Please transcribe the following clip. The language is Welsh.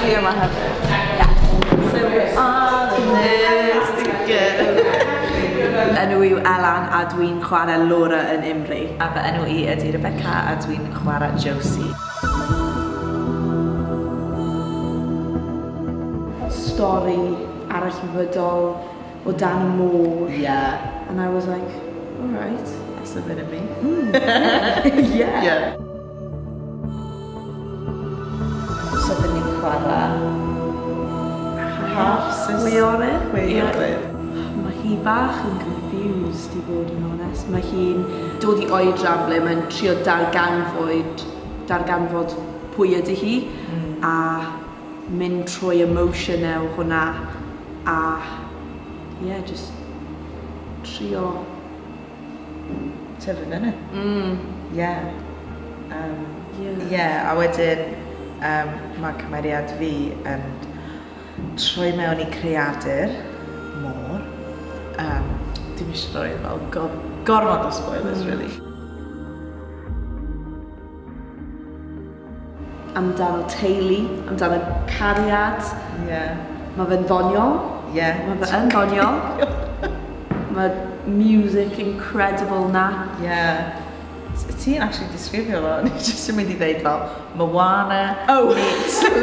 fi yma hefyd. Enw yw Elan a dwi'n chwarae Laura yn Imrie. A fy enw I ydy Rebecca a dwi'n chwarae Josie. Stori arallfydol o dan y môr. Yeah. And I was like, alright. That's a bit of me. Yeah. So fy ni'n chwarae Chwiorydd. Chwiorydd. Mae hi bach yn confused, i fod yn onest. Mae hi'n dod i oedran ble mae'n trio darganfod pwy ydy hi a mynd trwy emotion o hwnna a just trio tyfu fyny. A wedyn mae cymeriad fi yn troi mewn i creadur môr. Dim eisiau rhoi fel gormod o spoilers, really. Amdano teulu, amdano cariad. Mae fe'n ddoniol. Mae fe'n ddoniol. Mae music incredible na. Ti'n actually disgrifio fo, ni jyst yn mynd i ddeud fel Moana Oh. meets Little